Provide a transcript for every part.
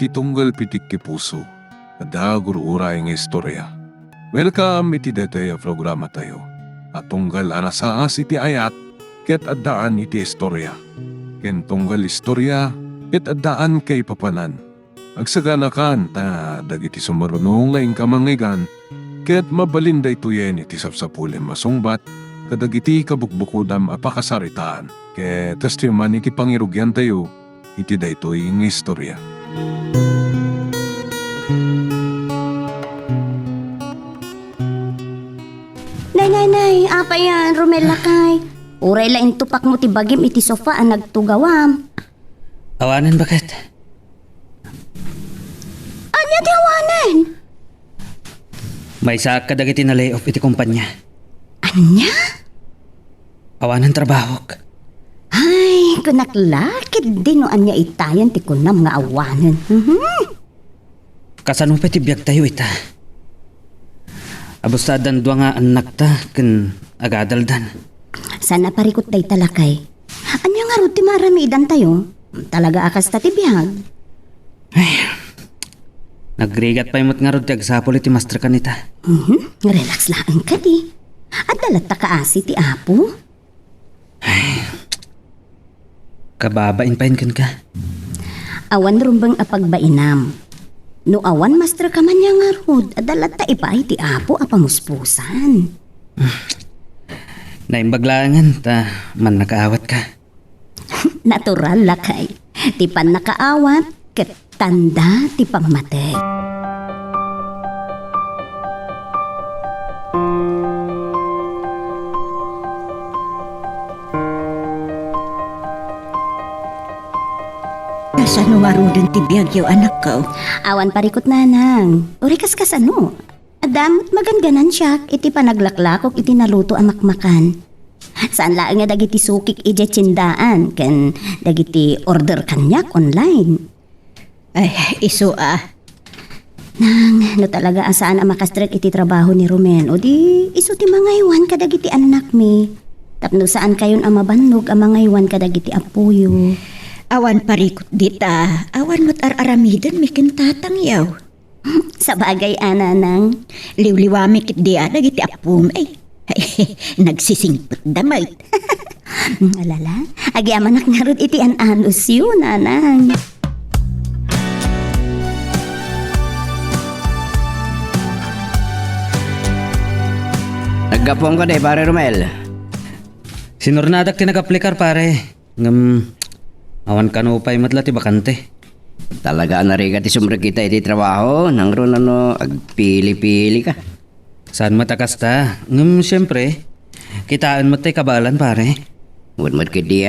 iti tunggal pitik ki puso. Ada gurura yung istorya. Welcome iti detay programa tayo. At tunggal anasaas iti ayat, ket addaan iti istorya. Ken tunggal istorya, ket addaan kay papanan. Agsaganakan ta dagiti sumarunong laing kamangigan, ket mabalinday tuyen iti sapsapulim masungbat, kadagiti kabukbukudam apakasaritaan. Ket testiman iti pangirugyan tayo, iti daytoy ng istorya. Nay, apa yan, Romel lakay. Uray laing tupak mo ti bagim iti sofa ang nagtugawam. Awanan bakit? Anya ti awanan? May sa kadagiti na layoff iti kumpanya. Anya? Awanan trabaho. Ay, kunaklakit din no anya itayan ti kunam nga awanan. Kasano pa ti biyag tayo ita? Abustadan dua nga anak ta ken agadaldan. Sana parikot day talakay. Anya nga ro ti maramidan tayo? Talaga akas ta ti biyag. Ay, nagrigat pa imot nga ro ti agsapol iti master kanita. Relax lang ka di. At dalat ta kaasi ti apo. Kababain pahin kan ka. Awan rumbang apagbainam. No awan master ka man niya nga rod. At dalat ta ipay ti apo apamuspusan. Naimbaglangan ta man nakaawat ka. Natural lakay. Ti pan nakaawat, ket tanda ti pangmatay. Kasano nga rin ti biyag yung anak ko? Awan parikot nanang. Urikas kasano. Adamot maganganan siya, iti panaglaklakok iti naluto amakmakan. Saan laang nga dagiti sukik ije tsindaan, ken dagiti order kanyak online. Ay, iso Nang, no talaga asaan ang makastrek iti trabaho ni Romel, o di iso ti mga iwan kadagiti anak mi. Tapno saan kayon ang mabannog ang mga iwan kadagiti apuyo. Awan parikot dita. Awan mo't aramidan mikin tatangyaw. Sa bagay ananang. Liwliwami kit di nagiti apum. Ay, nagsisingpot damay. Alala, agi amanak nga ron iti an-anos yun, anang. Naggapuan ka de, pare Romel. Sinurnadak ti nagaplikar pare. Awan kanupay matla ti bakante. Talaga nariga ti sumrek kita iti trabaho. Nang ron agpili-pili ka. Saan matakas ta? Siyempre, kitaan mo tayo kabalan pare. Huwag kit di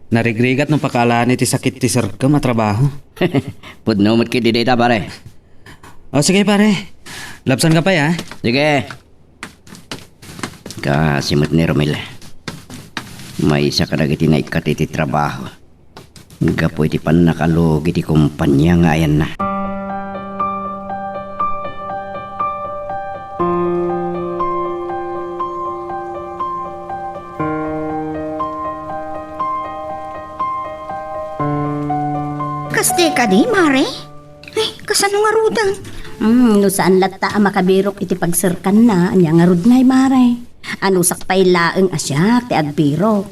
Narigrigat nung pakalaan iti sakit ti sir ka matrabaho. Pudno mat kit di data pare. O sige pare, lapsan ka pa ya. Sige. Kasimot ni Romel. May isa ka nagiti na ikat iti trabaho. Gapo iti pan nakalog iti kumpanya nga ayan na. Kaste ka di, mare? Ay, kasano nga rudan? No saan latta ang makabirok iti pagsirkan na, anya nga rod ngay maray. Ano sakpay laeng asyak, ti agbirok.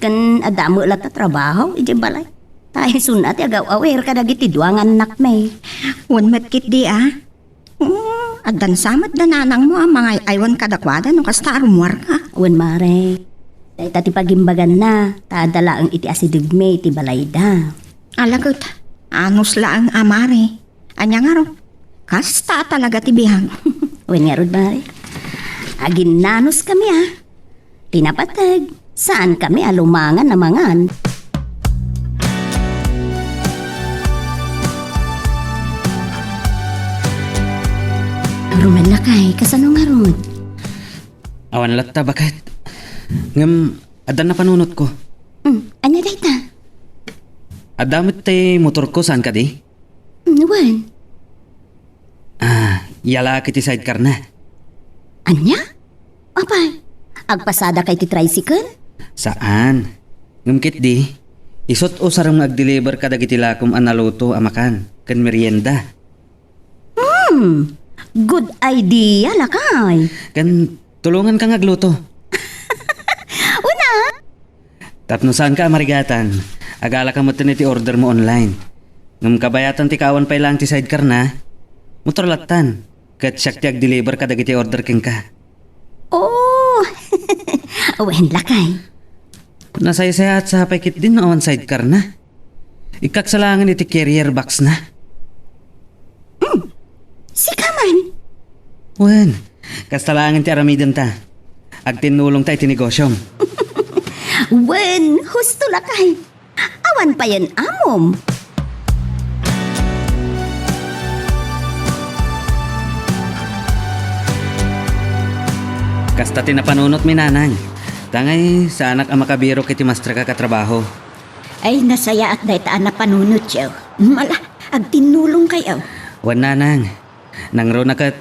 Kan adamo latta trabaho, iti balay. Tayo sunat, agaw-awer ka dagiti duangan nak may. Wan matkit di Adan samat dananang mo ang mga aywan kadakwada no kasta arumwar ka. Uwan maray. Dahil tati pagimbagan na, taadala ang iti asidigme, iti balay da. Alagot, anus laang amare. Anya nga ro, kasta talaga tibihang. Uwan nga rod maray. Agin nanos kami Pinapatag, saan kami alumangan na mangan. Romel lakay, kasano nga rod? Awan latta bakit? Adan na panunot ko. Anya day ta? Adamit tay motor ko saan ka di? Uwan. Yala kiti sidecar na. Anya? Apay, agpasada kay ti tricycle? Saan? Ngumkit di, isot o sarang mag-deliver ka dagiti lakom analuto amakan. kan merienda. Good idea, lakay. Kan tulungan ka nga gluto. Una, Tapno saan ka marigatan? Agala ka mo ti order mo online. Ngam kabayatan ti kawan pa ilang ti sidecar na. Motorlatan. Kat siyak ti ag-deliver ka dagiti order king ka. oh. Wen, lakay. Nasaya-saya at sa paikit din na awan sidecar na. Ikaksalangan iti carrier box na. Si Kaman. Wen, kastalangan ti aramidan ta. Agtinulong ta iti negosyong. Wen, husto lakay. Awan pa yan amom. Kasta tinapanunot mi nanang. Tangay sa anak ang makabiro kiti mastra ka katrabaho. Ay, nasaya at daytaan na panunot siya. Mala, agtinulong kayo. Wan nanang, nangro na kat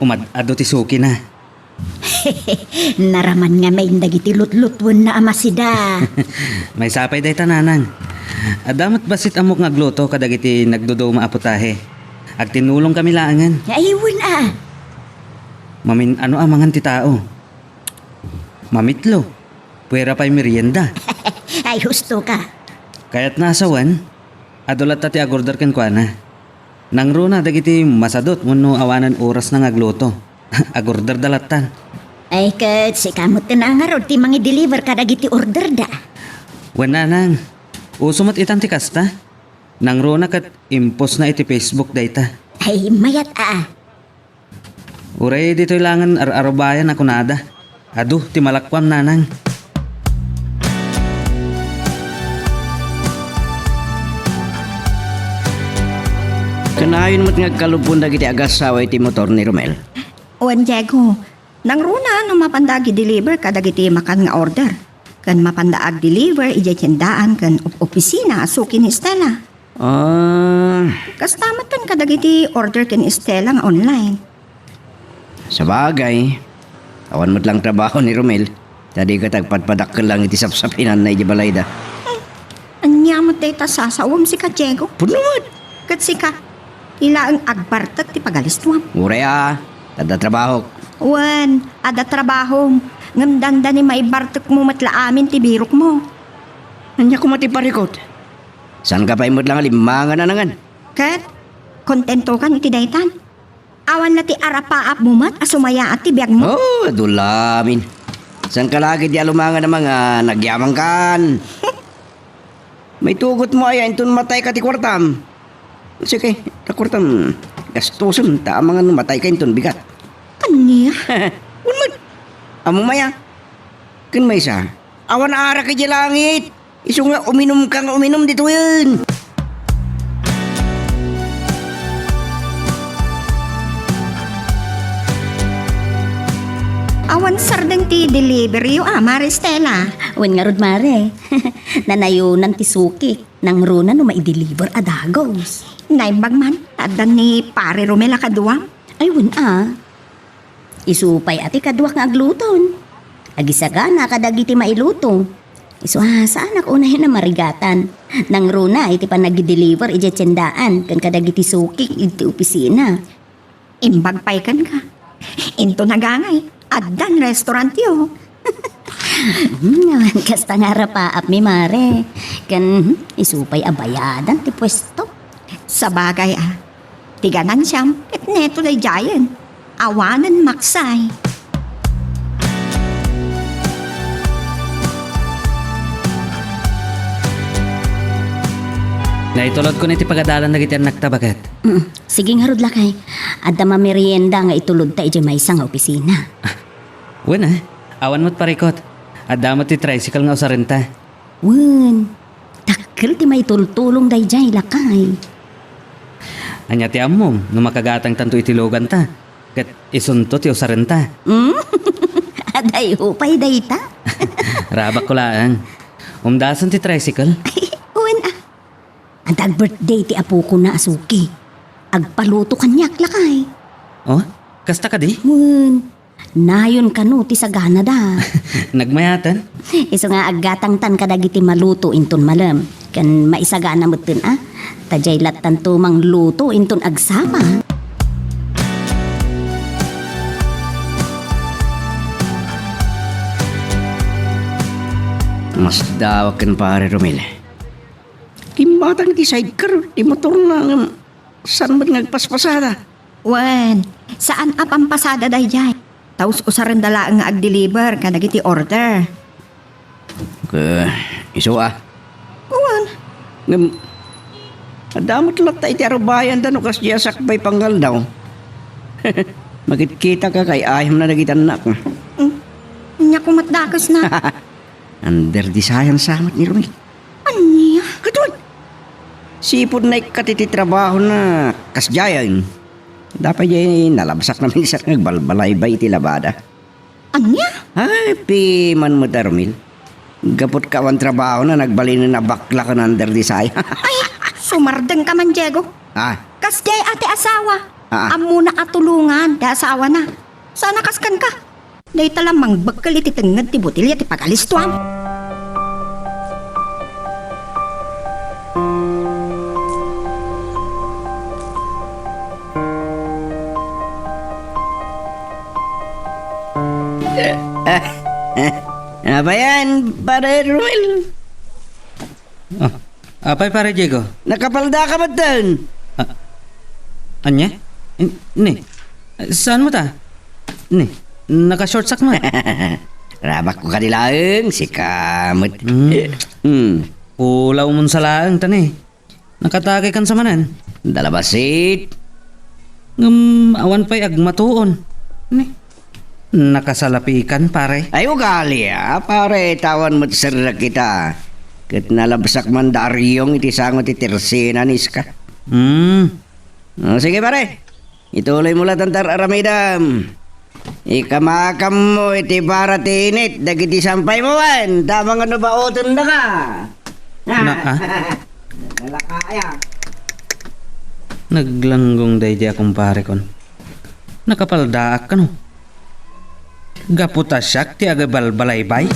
umad-ado ti suki na. Naraman nga may dagiti lutlutwon na amasida. May sapay day ta nanang. Adamat basit amok nga gluto kadagiti nagdudo maaputahe. Agtinulong kami laangan. Ayun Mamin ano amangan ti tao. Mamitlo. Puwera pa'y merienda. Ay, husto ka. Kaya't nasawan, adulat ti agorder ken kuana. Nangro na dagiti masadot wenno awanan oras na ngagluto. Agorder dalatan. Ay, kat si kamot na nga rod ti mga deliver ka dagiti order da. Wen nanang, usumat itan ti kasta. Nangro na kat impos na iti Facebook dayta. Ay, mayat Uray dito ilangan ar-arabayan ako nada. Adu, ti malakwam nanang. Kanayon mo't nga kalupon dagiti agasawa iti motor ni Romel. Oan, Diego. Nang runa no mapandagi deliver ka dagiti makan nga order. Kan mapandaag deliver ija tiyandaan kan opisina asukin ni Stella. Kastamat kan kadagiti order ken Stella nga online. Sa bagay, awan mo't lang trabaho ni Romel. Tadi ka tagpadpadak ka lang iti sapsapinan na iti balayda. Anyamot day ta sasawam si ka, Diego. Punod! Kat si ka, ila ang agbartat ti pagalistuam. Uray tada trabaho. Wan, ada trabaho. Ngamdanda ni maibartok mo matlaamin ti birok mo. Anya ko matiparikot. Saan ka pa imod lang alimangan na nangan? Kat, kontento kan iti daytan. Awan na ti arapaap mo mat asumaya at ti biyag mo. Oh, dulamin. Saan ka lagi di alumangan na mga nagyamang kan? May tugot mo ay intun matay ka ti kwartam. Sige, ta kwartam. Gastuson, ta mga matay ka intun bigat. Kanya? Unmad. Amo maya. Kun may isa. Awan ara ka di langit. Iso nga uminom ka nga uminom dito yun. Awan sardeng ti delivery yo Maristela. Wen nga rod mare. Nanayunan ti suki. Nang runa no maideliver adagos. Naimbag man, tadan ni pare Romela kaduam. Ay, wen Isupay ati kadwa nga agluton. Agisagana kadagiti mailuto. Saan ako unahin na marigatan. Nang runa iti pa nag-deliver iti tiyandaan kan kadagiti suki iti opisina. Imbag pay kan ka. Into nagangay. Adan restaurant yo. Kasta nga rapaap mi mare. Kan isupay abayadan ti pwesto. Sa bagay tiganan siyam, et neto day giant. Awanan maksay. Naitulod ko na iti pagadalan na giti anak tabagat. Sige nga rod lakay. Adda mamerienda nga itulod ta iti maysa nga opisina. Wen awan mo't parikot. Adamot ti tricycle nga usarenta. Wen, takkel ti may tultulong day jay lakay. Anya ti ammom, no makagatang tanto itilogan ta. Kat isunto ti usarenta. Aday upay day ta. Rabak ko laang. Umdasan ti tricycle. Wen Ang birthday ti apo ko na asuki. Agpaluto kanyak lakay. Oh, kasta ka di? Wen, nayon kanu ti sagana da. Nagmayatan? Iso nga aggatang tan kadagiti maluto inton malam. Kan maisagana mutten tajay latan tumang luto inton agsama. Mas dawak kan pare Romel. Kimatang ti sidecar, di motor na saan ba't nagpaspasada? Wen, saan apang pasada dayjay? Taus usaran dala nga ag-deliver kadagiti order. Iso ah. Wen, Ngam, adamot latta iti arubayan da no kas diya sakbay panggal daw. Magkita ka kay ayam na nagitan anak. nya kumatdakas na. Under di sayang samat ni Romel. Anya? Katun! Sipod na ikatiti trabaho na kasjayan. Dapat yan nalabsak namin sa nagbalbalay ba iti labada. Anya? Ay, piman mo da Romel. Gapot ka ang trabaho na nagbalin na bakla ka na under di sayang. Ay, sumardeng ka man, Diego. Ah, Kas jay ate asawa. Ah. Amo na atulungan, da asawa na. Sana kaskan ka. Day talamang bagkal iti tengad ti butilya ti pagalistuan. ano ba yan, pare Romel? Oh, apay pare Diego? Nakapalda ka ba dun? Anya? Ni, saan mo ta? Ni, naka-short sak mo. Rabak ko kanilaang, si Kamot. Pulaw mo sa laang tani. Nakatagay kan sa manan. Dalabasit. Awan pa'y agmatuon. Ni, nakasalapikan pare. Ay, ugali pare, tawan mo't sarra kita. Kat nalabsak man daryong iti sangot iti tersina niska. Sige pare, ituloy mo lang tantar aramidam. Ikamakam mo iti baratinit, dagiti sampay mo wan, damang ano ba utun na ka? Nalakaya. Naglanggong day di akong pare kon. Nakapaldaak ka no. Gaputasyak ti agabal-balaybay.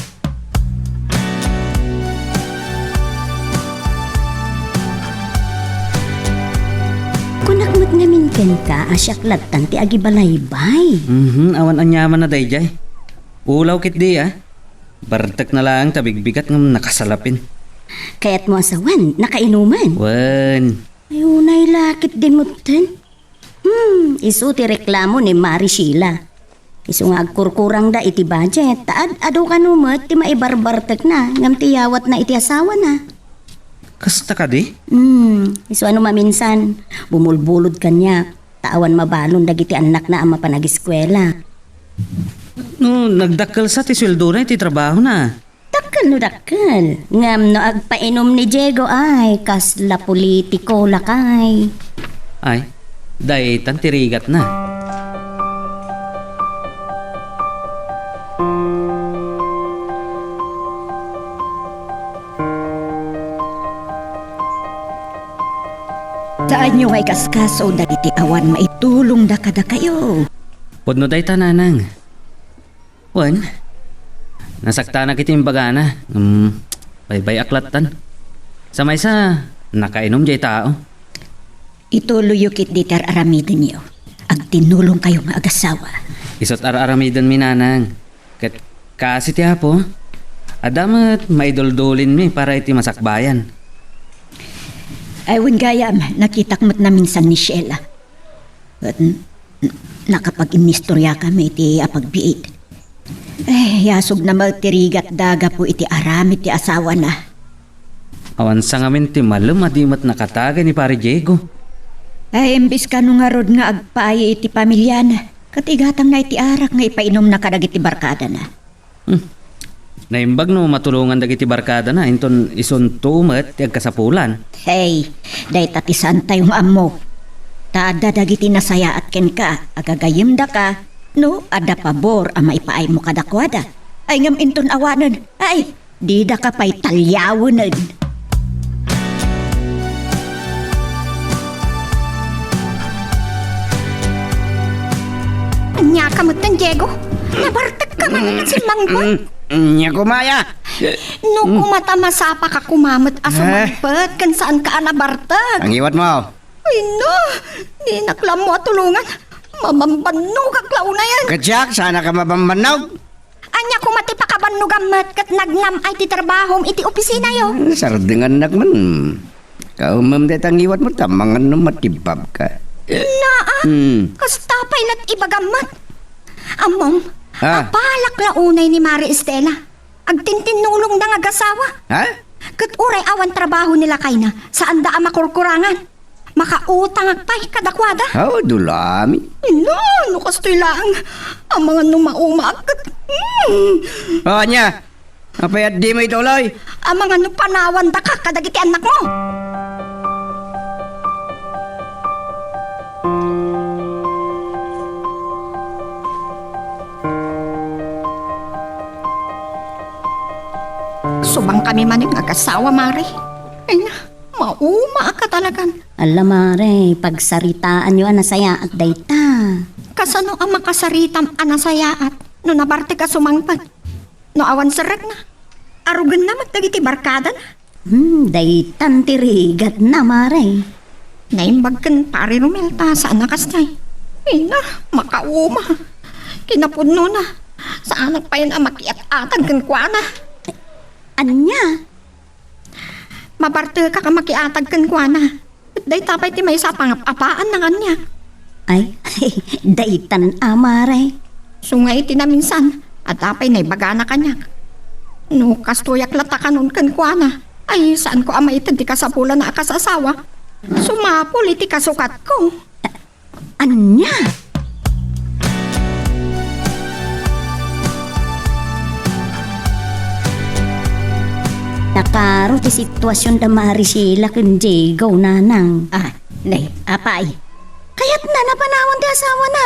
Kunakmat ngamin ka, asyak latan ti agibalaybay. Awan anyaman na day jay. Ulaw kit di Bartek na lang tabigbigat ng nakasalapin. Kaya't mo asawan, nakainuman. Wan. Ayunay lakit din mo ten. Isu ti reklamo ni Mari Sheila. Isu nga agkurkurang da iti budget. Taad ado ka numot ti maibarbartek na. Ngam ti yawat na iti asawa na. Kasta ka di? Isu ano maminsan. Bumulbulod kanya. Taawan mabalon dagiti anak na ama panag-eskwela. No, nagdakkel sa ti sweldo na iti trabaho na. Dakkel no dakkel. Ngam no agpainom ni Diego ay kasla politiko lakay. Ay, day tantirigat na. Saan nyo ay kaskaso dagiti awan maitulong da kada kayo. Podno day tananang. Wan, nasakta na kiti imbagana. Baybay aklatan. Sa maysa, nakainom jay tao. Ituloy kit ditar aramidin niyo. Ag tinulong kayo nga agasawa. Isot ar-aramidan minanang. Kat kasi ti hapo, adamat maidoldolin mi para iti masakbayan. Aywan gayam, nakitak mo't na minsan ni Sheila. At nakapag-inistorya kami iti apagbiit. Yasog na magtirigat daga po iti aramid ti asawa na. Awan sa ngamin ti malum adimat nakataga ni pare Diego. Imbis ka nung nga rod nga agpaay iti pamilya na. Katigatang nga iti arak nga ipainom na kadag iti barkada na. Naimbag no matulungan dagiti barkada na inton ison tumet ti agkasapulan. Hey, day tatisan tayong amo. Taada dagiti nasaya at ken ka, agagayim da ka, no, ada pabor ang maipaay mo kadakwada. Ay ngam inton awanan, ay, di da ka pa'y talyawanan. Anya ka mo tan, Diego. Nabartak ka man si Mangboy. Nya kumaya. No kumata masapa ka kumamot asumagpet kan saan ka anabartag. Ang iwat mo. Ay no, di naklam mo tulungan. Mamambanno ka klauna yan. Katsak, sana ka mabambanog. Anya kumati pa ka gamat kat nagnam ay ti trabahom iti opisina yo. Sardengan nak man. Kaumam det ang iwat mo tamangan no matibab ka. Naa, kasta pailat ibagamat. Amom, Ha? apalak launay ni Mari Estela. Agtintinulong na nga gasawa. Ha? Kat uray awan trabaho nila kay na saan da makurkurangan. Makautang agpay kadakwada. Oh, dulami. No kastoy lang. Ang mga numaumag. Oh, anya. Apayat di mo ituloy. Ang mga nupanawan da ka kadagiti anak mo. Subang kami maning agasawa, Mari. Ay na, mauma ka talagan. Alam mare, pagsaritaan nyo anasaya at dayta. Kasano ang makasaritam anasayaat no nabarte ka sumangpag. No awan sarag na. Arugan na magdagiti barkada na. Daytan tirigat na mare. Naimbag kan pari Rumelta saan nakastay. Ay na, makauma. Kinapudno na. Saan pa yun ang makiat-atag kan kuana. Anya? Mabarte ka makiatag kan kuana. Day tapay ti may sa pangapapaan na kanya. Ay, daytan amare. Sungay tinaminsan at tapay na ibagana kanya. No, kastuyak lata kanon kan kuana. Ay, saan ko ama ito di kasapula na akasasawa? Sumapol iti kasukat ko. Anya? Nakaro ti sitwasyon da mari sila kun Diego nanang. Nay, apay. Kaya't na napanawan ti asawa na.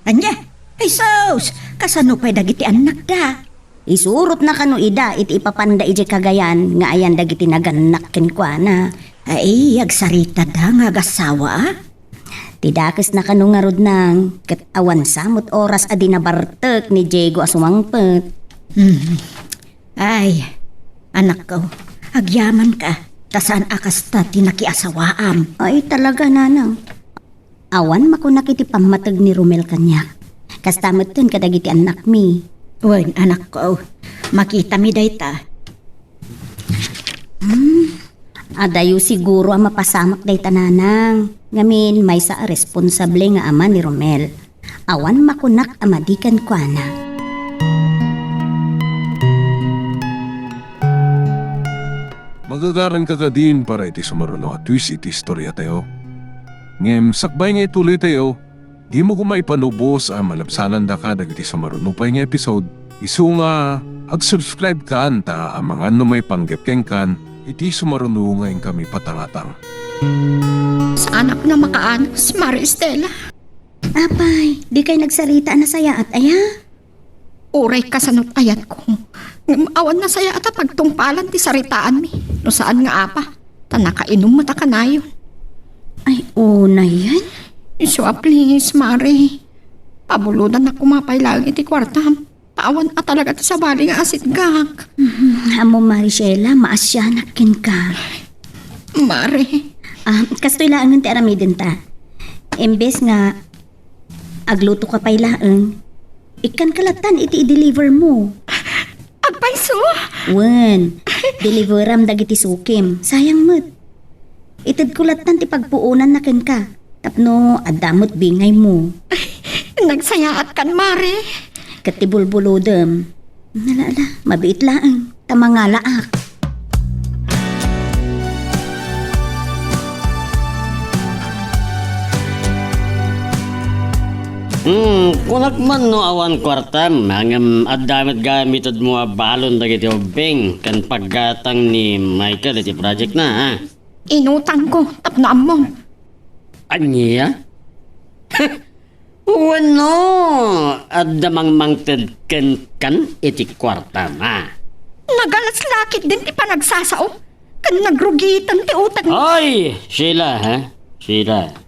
Anya? Ay, sos! Kasano pa'y dagiti anak da? Isurot na kano ida iti ipapanda iti kagayan nga ayan dagiti naganak kenkwana. Ay, agsarita da nga gasawa. Tidakes na kano nga rod nang ket awan samot oras adi nabartek ni Diego asumangpet. Ay, anak ko, agyaman ka. Tasaan akas ta tinakiasawaam. Ay talaga nanang. Awan makunak iti pamatag ni Romel kanyak. Kastamot ten kadagiti anak mi. Wen, anak ko, makita mi dayta. Adayo siguro ang mapasamak day tananang. Ngamin may sa responsable nga ama ni Romel. Awan makunak amadikan kwa na. Magagaran ka ka din para iti sumaruno at twist iti istorya tayo. Ngem, sakbay nga ituloy tayo, di mo kumaipanubos ang malabsanan da ka dagiti sumaruno pa nga episode. Isu nga, ag-subscribe ka anta ang mga may panggepkeng kan, iti sumaruno ngayon kami patangatang. Sa anak na makaanos, Mari Estela. Apay, di kay nagsarita na saya at aya? Uray kasanot ayat ko. Awan na saya at pagtungpalan ti saritaan mi. No saan nga apa, tanakainom mo ta kanayon. Ay, una yan? So please, Mari. Pabuludan na kumapay lang iti kwartam. Paawan at talaga ti sa bali nga asit gak. Amo Maricela, maasyanak kin ka. Mari. Kastoy laang ti aramidin ta. Imbes nga, agluto ka pay laang, ikan kalatan iti i-deliver mo. Agpaiso. Wen, deliveram dagiti sukim. Sayang mo't. Itid kulatan ti pagpuunan na ken ka. Tapno, adamot bingay mo. Nagsayaat kan, Mari. Katibulbulodem. Nalala, mabiit laang. Tamanga laak. Kunak man no awan kwartam, hangam adamit gamitod mo balon dagiti obeng kan paggatang ni Michael iti project na ha. Inutang ko, tapnaan mo. Anya? Wano, adamang mangted kan iti kwartam ha. Nagalas lakit din ti panagsasao. Kan nagrugitan ti utang. Oy, Sheila ha? Sheila.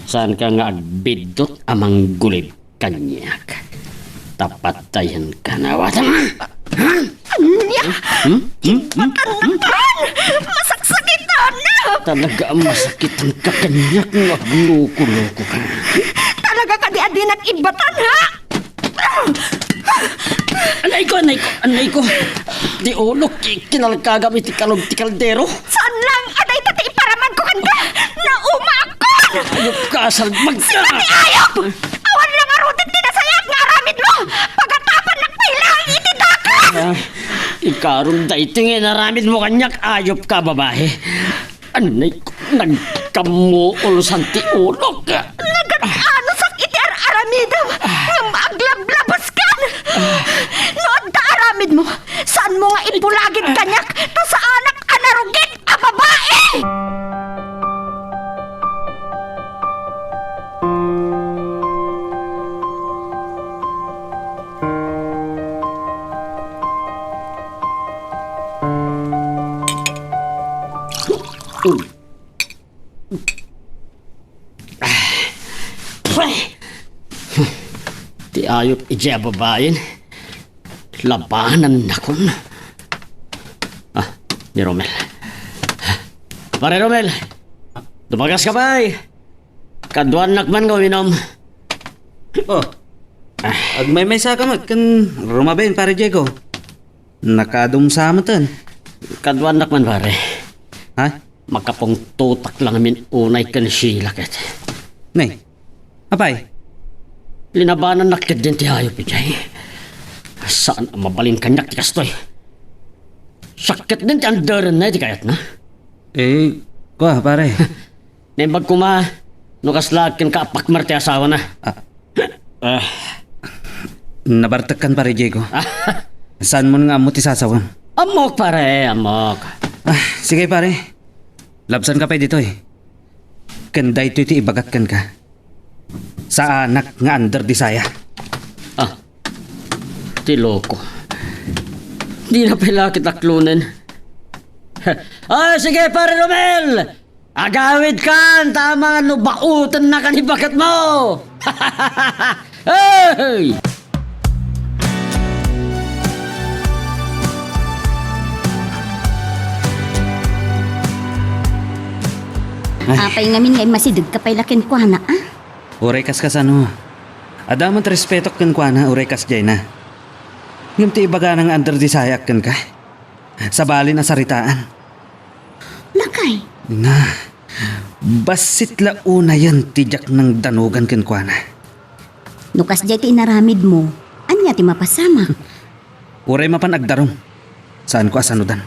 Saan ka nga agbidot amang gulib kanyak? Tapatayan ka na wata. Anya! Matanakan! Masaksakitan na! Talaga ang masakit ang kakanyak nga loko-loko ka. Talaga ka di adinak ibatan, ha? Anay ko. Di ulok, kinalkagam iti kalog ti kaldero. Saan lang aday tati iparaman ko kanda? Naumakon! Ayok ka, salmag ka! Ayok! Awan lang arutin din na sayat nga aramid mo! Pagkatapan nagpailang itidakan! Ikarong daiting naramid mo kanyak, ayop ka, babae. Anay ko, nagkamuol santi ulok ka. Ano sak iti aramidam nga maaglablabas kan! Noon ta aramid mo, saan mo nga ipulagin kanyak ta sa anak anarugit a babae! Ti ayop iti babayin. Labanan na kun. Ni Romel. Pare Romel, dumagas ka ba eh? Kaduan nakman ko inom. Oh. Agmay-may sa kamot kan rumaben pare Diego. Nakadumsa mo tan. Kaduan nakman pare. Ha? Makapong tutak lang amin unay kan Sheila ket. Nay. Apay? Linabanan na ket din ti ayop iti. Saan ang mabalin kanyak ti kastoy? Sakit din ti andaran na iti kayat na. Kuha pare. Nembag kuma, nukaslag ken kaapakmar ti asawa na. Nabartakan pare Diego. Saan mo nga mo ti sasawam? Amok pare, amok. Sige pare. Labsan ka pa dito eh. Kanda ito iti ibagat kan ka. Sa anak nga under di saya. Ti loko. Di na pala kitaklunan. Sige pare Romel! Agawid kan! Tama nga nubakutan na kanibagat mo! Hey! Apay ngamin ngay masidag ka pa'y lakin ko na Uray kas ano. Adamat respeto kan kwa na uray kas jay na. Ngam ti ibaga ng under di sayak kan ka. Sabali na saritaan. Lakay, Na, basit la una yan tijak ng danugan kan kwa na. nukas jay ti inaramid mo, anya ti mapasama. Uray mapan agdarong. Saan ko asanudan?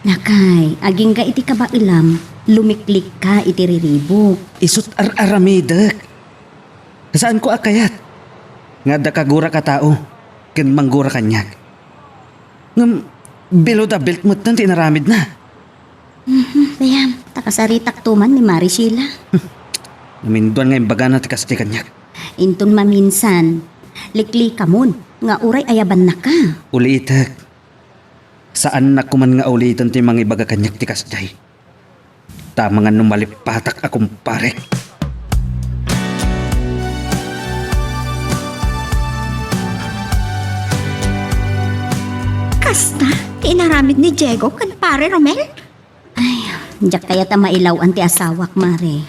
Lakay, aging ka iti kabailam, lumiklik ka iti riribok. Isut aramidak. Saan ko akayat? Nga da kagura ka tao. Ken manggura kanyak. Ngam, below the belt mo tan tinaramid na. Bayam, takasaritak tuman ni Mari Sheila. Naminduan nga imbaga na tikas ti kanyak. Intun maminsan, likli ka mon, nga uray ayaban na ka. Uliitak. Saan na kuman nga ulitan ti mga ibaga kanyak tikas jay. Tama nga numalipatak akong parek. Kasta, inaramid ni Diego kan pare Romel? Diyak kaya ta mailaw anti asawak, Mare.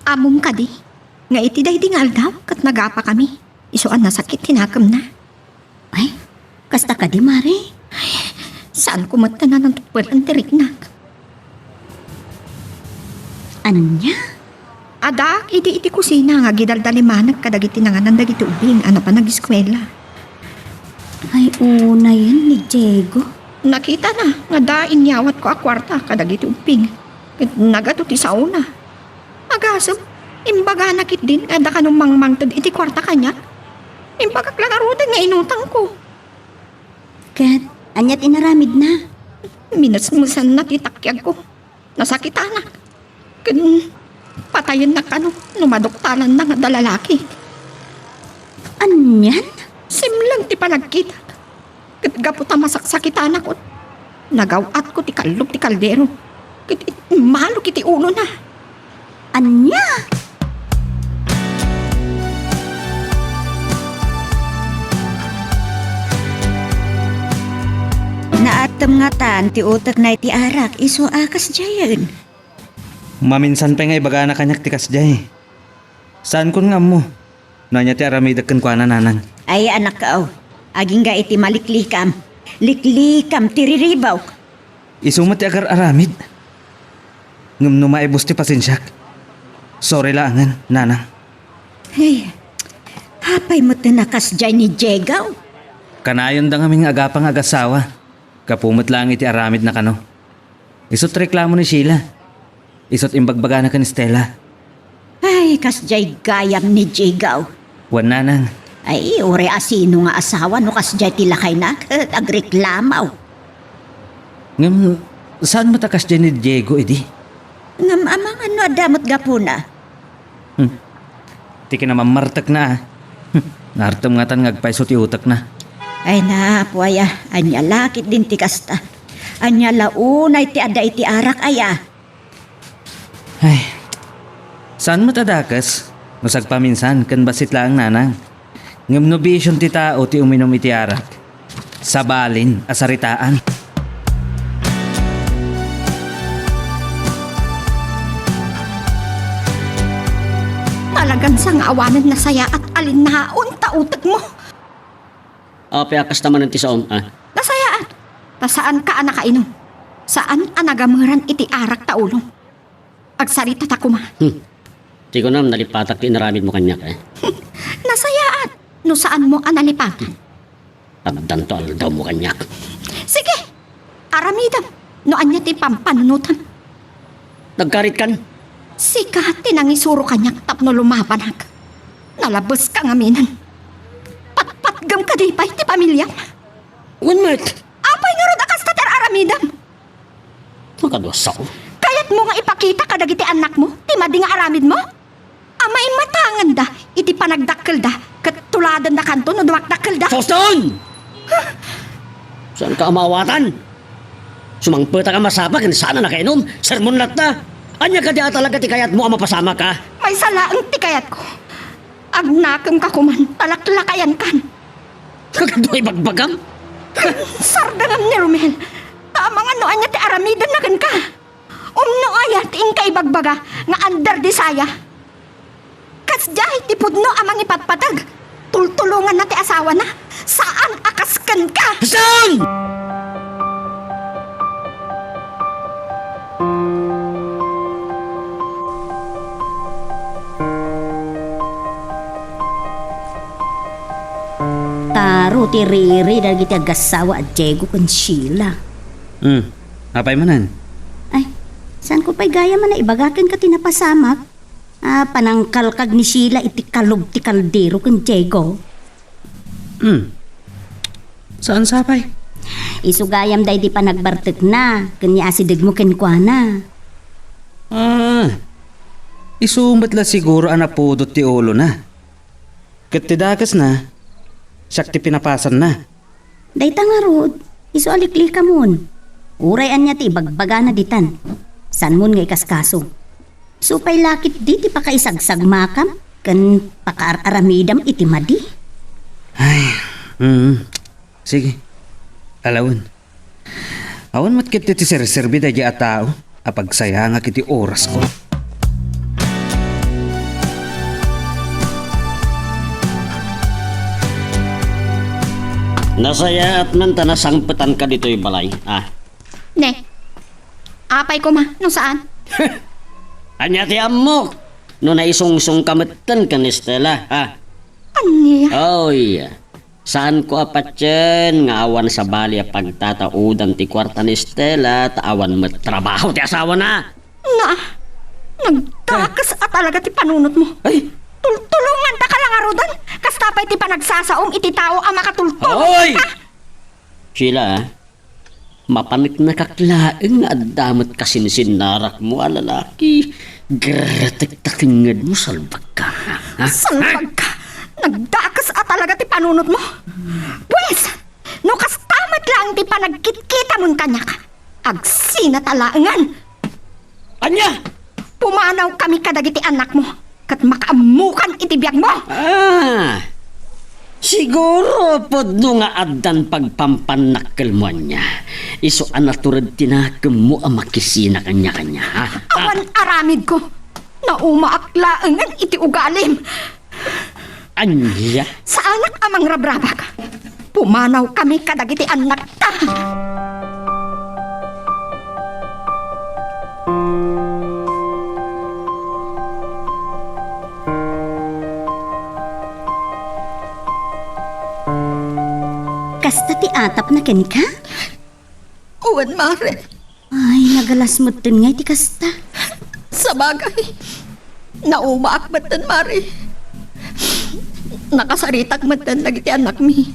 Amom ka di. Nga iti day dingal daw kat nagapa kami. Isuan na sakit hinakam na. Ay, kasta ka di, Mare. Saan kumata na ng tupwal ang tirik na? Anya? Adak, iti kusina nga gidaldalimanag kadagiti na nga nandagiti ubing ano pa nag-eskwela. Ay, una yan ni Diego. Nakita na nga da inyawat ko a kwarta kadagiti ubing. Nagato ti sauna. Agasam, imbaga nakit din nga da kanong mangmangtad iti kwarta kanya. Imbaga klagarudan nga inutang ko. Kat, anyat inaramid na. Minasmusan na titakyag ko. Nasakita na. Patayin na kano, numadoktanan na nga dalalaki. Anyan? Simlang ti panagkita. Gaputa masaksakitan ako. Nagawat ko ti kalog ti kaldero. Malo kiti ulo na. Anya? Naatam nga tan ti utak na iti arak iso akas jayan. Maminsan pa nga ibaga na kanyak tikas jay. Saan kun nga mo? Nanya ti aramidag kan kwa na nanang. Ay anak ka aging ga iti maliklikam. Liklikam tiriribaw. Isumat ti agar aramid. Ngam no maibos ti pasensyak. Sorry laangan, nanang. Hey, hapay mo tinakas dyan ni Jegaw. Kanayon da ngaming agapang agasawa. Kapumot lang iti aramid na kano. Isot reklamo ni Sheila. Isot imbagbaga na ka ni Stella. Ay, kas jay gayam ni Jegaw. Wan nanang. Ay, ore asino nga asawa no kas jay tilakay na agreklamaw. Ngam, saan matakas dyan ni Diego, edi? Ngam amang ano adamot gapuna. Ti ka naman martak na. Nartam nga tan ngagpaiso ti utak na. Ay na, puwaya, anya lakit din ti kasta. Anya launay ti ada iti arak aya. Ay, saan matadakas? Masag paminsan, kan basit lang nanang. Ngam no bisyon ti tao ti uminom iti arak. Sabalin, asaritaan. Talagang sang awanan na saya at alinhaon ta utak mo. Piakas naman ng tisaom, Nasayaan. Saan ka nakainom? Saan anagamuran iti arak ta ulong? Agsarita ta kuma. Di ko nam nalipatak ti inaramid mo kanyak, Nasayaan. No saan mo analipatan? Tabdan to daw mo kanyak. Sige. Aramidam. No anya ti pampanunutan. Nagkarit kan? Sika tinangisuro kanyak tapno lumapanag. Nalabas ka ngaminan. Patpatgam ka di pa iti pamilyam. One minute. Apay nga rod akas tatar aramidam. Makadwasaw. Kayat mo nga ipakita kadag iti anak mo, ti madi nga aramid mo? Amay matangan da, iti panagdakkel da, kat tuladan da kanto no dumakdakkel da. Foston! Saan ka amawatan? Sumangpeta ka masapa, sana nakainom. Sermon lat na. Anya ka diya talaga ti kayat mo ang mapasama ka. May salaang tikayat ko. Agnakam ka kuman, talaklakayan kan. Kagadoy bagbagam. Sardangam ni Romel. Tamang ano anya ti aramidan na kan ka. Umno ayat ing kay bagbaga nga andar di saya. Kas jahay ti pudno amang ipatpatag. Tultulungan na ti asawa na. Saan akaskan ka? Saan? Taro ti Riri dagiti agasawa at Diego kun Sheila. Apay manan? Ay, saan ko pa'y gaya man na ibagakan ka tinapasamak? Panangkalkag ni Sheila iti kalog ti kaldero kun Diego. Saan sapay? Isugayam day di pa nagbartek na, kanya asidig mo kenkwana. Isumat la siguro ang napudot ti ulo na. Kat tidakas na, siyak ti pinapasan na. Day tangarod, iso alikli ka mon. Urayan niya ti ibagbaga na ditan. San mon nga ikaskaso? Supay lakit di ti pakaisagsag makam, kan pakaaramidam iti madi. Sige, alawin. Awan matkit ti serserbi da di atao, apagsaya nga kiti oras ko. Nasaya at man tanasangpetan ka dito'y balay. Ne, apay ko ma, no saan? Anya ti amok. No naisungsong kametan ka ni Stella, Anya? Oh, iya. Saan ko apat yan? Nga awan sa bali a pagtataudan ti kwarta ni Stella, taawan mo trabaho ti asawa na. Na, nagtakas at talaga ti panunot mo. Ay, Tultulungan ta ka lang arudan. Kastapay ti panagsasaom iti tao ang makatultulong. Hoy! Sheila, mapanik na kaklaeng nga adamot kasinsinnarak mo a lalaki. Gratik-takingad mo salbag ka. Salpag ka. Nagdakas at talaga ti panunot mo. Pues, no kastamat lang ti panagkitkita mon kanya ka. Agsina talaangan. Anya! Pumanaw kami kadagiti anak mo. Kat makaamukan iti biyag mo. Siguro pod no nga addan pagpampanakkel mo niya. Iso anaturad tinakem mo ang makisina kanya-kanya. Ha? Awan aramid ko. Naumaaklaan iti ugalim. Anya? Sa anak amang rabrabak. Pumanaw kami kadagiti anak ta. Kasta ti atap na ken ka? Uwan, Mare. Ay, nagalasmot din nga iti kasta. Sa bagay. Naumaak matan, Mare. Nakasaritak matan lagi ti anak mi.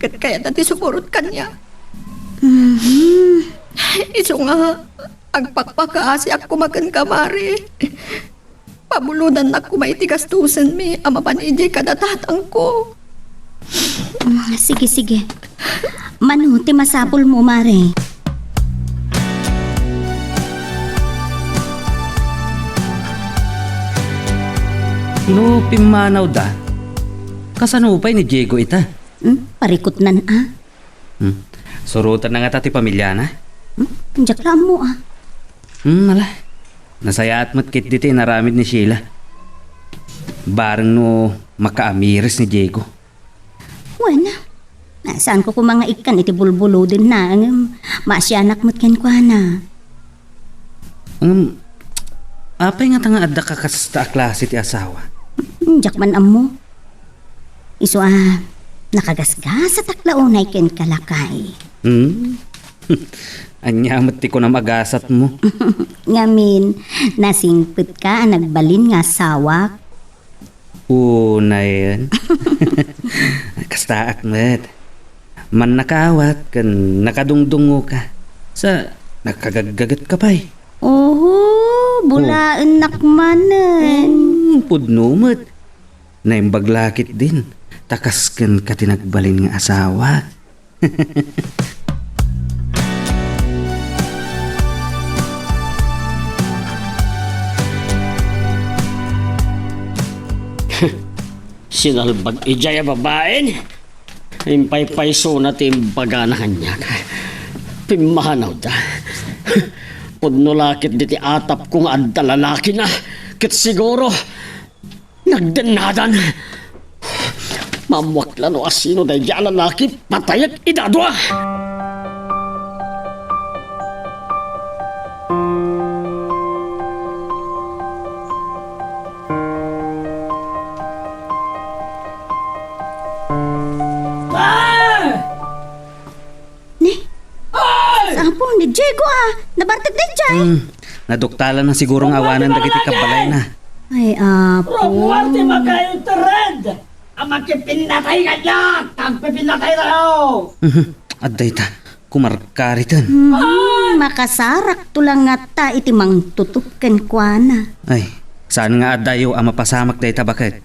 Kat kaya dati suburot kanya. Iso nga, agpakpakaasi ako makan ka, Mare. Pabuludan na ko maitigastusan mi, ama panijay kadatatang ko. Sige, sige. Manuti masapol mo, Mare. No, pimanaw da. Kasanupay ni Diego ita. Parikot nan ah. Surutan na nga tati pamilya na. Anjak lang mo ah. Nala. Nasaya at matkit dito naramid ni Sheila. Bareng no makaamiris ni Diego. Wala. Nasaan ko kung mga ikan iti bulbulo din na ang masyanak mo't ken kwa na. Apay nga tanga adda ka kasta klase ti asawa. Jak man amo. Iso nakagasgas sa taklaunay ken kalakay. Anyamat ti ko na magasat mo. Ngamin, nasingpit ka nagbalin nga sawak. Una yan. Kasta akmet. Man nakawat kan nakadungdungo ka. Sa nakagagagat ka pa'y. Oh, bulaan nakmanen. Pudnumot. Naimbaglakit din. Takas kan katinagbalin nga asawa. Sinalbag ijaya babaen. Impay-payso na timbaga na kanya. Pimahanaw da. Pudno lakit diti atap kung adda lalaki na. Kit siguro nagdanadan. Mamwak lano asino da iya lalaki patayat idadwa. Sampung ni Diego nabartag na dyan. Naduktalan na sigurong awanan dagiti kabalay na. Ay, apo. Magayon tared! Ang makipinatay ka niya! Kagpipinatay tayo! Adday ta, kumarkaritan. Makasarak tulang nga ta iti mang tutukken kwa na. Ay, saan nga adayo ang mapasamak day ta bakit?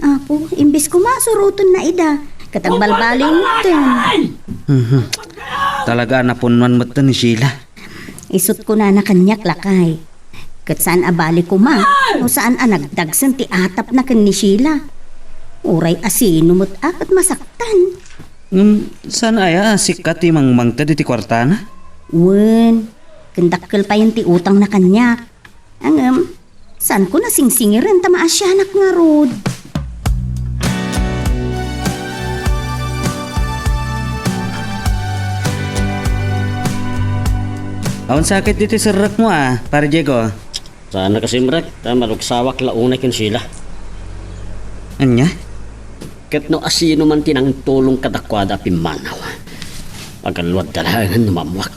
Apo, imbis ko masuruton na ida. Katagbalbalin din. Talaga napunman mata ni Sheila. Isut ko na kanyak lakay. Kat saan abali ko ma, o saan nagdagsan ti atap na kan ni Sheila. Uray asino mo't akat masaktan. Saan aya sikat ti mangmangta di ti kwartana? Wen, kendakkel pa yung ti utang na kanyak. Ang saan ko nasingsingirin ta maasyanak nga rod. Awan sakit dito sa rak mo pare Diego. Sana kasimrak, malugsawak launay kin sila. Anya? Ket no asino man tinang tulong kadakwada pimanaw. Pagkalwad dalahan numamwak.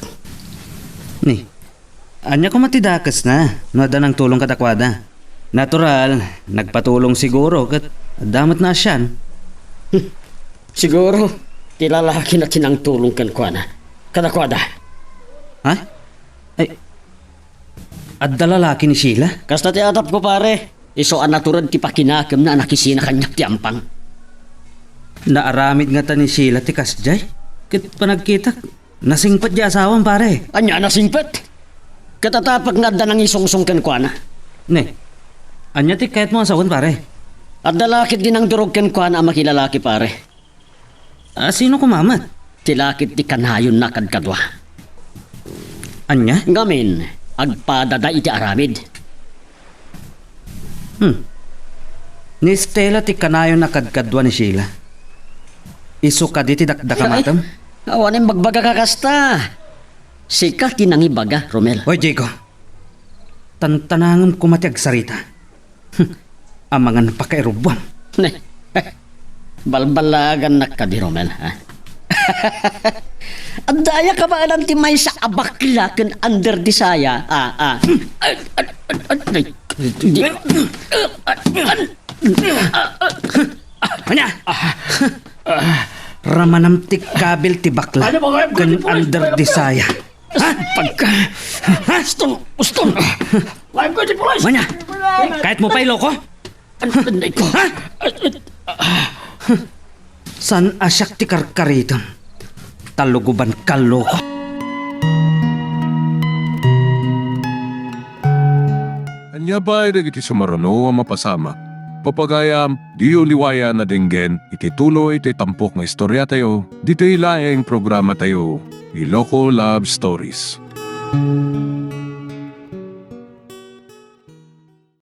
Ni, anya ko matidakas na. Nada ng tulong katakwada. Natural, nagpatulong siguro kat damat na siyan. Siguro, tilalaki na tinang tulong kan kwa na. Kadakwada. Ha? Ay, at dalalaki ni Sheila? Kasta ti atap ko pare. Iso anaturad ti pakinakam na nakisina kanyak ti ampang. Naaramid nga ta ni Sheila ti kasjay. Kit panagkita, nasingpat di asawan pare. Anya nasingpet. Katatapak nga da nang isungsong kan kwa na. Ne, anya ti kahit mo asawan pare. At dalakit din ang durog kan kwa na makilalaki pare. Sino kumamat? Tilakit ti kanayon na kadkadwa. Anya? Ngamin, agpadada iti aramid. Ni Stella ti kanayon na kadkadwa ni Sheila. Isu ka di ti dakdakamatam? Awanin magbaga ka kasta. Sika tinangibaga, Romel. Hoy, Jago. Tantanangam kumatiag sarita. Amangan pa kay Rubwam. Balbalagan na ka di, Romel. Ha? At daya ka ba alam ti may sa abakla ken under di saya? Anya? Ramanam ti kabil ti bakla. Ano ba kayo? Kan under di saya. Pagka... Uston! Live ko di pulis! Anya? Kahit mo pa'y loko? Anday ko. San asyak ti karkaritam? Taluguban kaloko. Anya ba ay iti sumarano ang mapasama? Papagayam, di uliwaya na dinggen, iti tuloy iti tampok nga istorya tayo, dito ilaing programa tayo, Iloko Love Stories.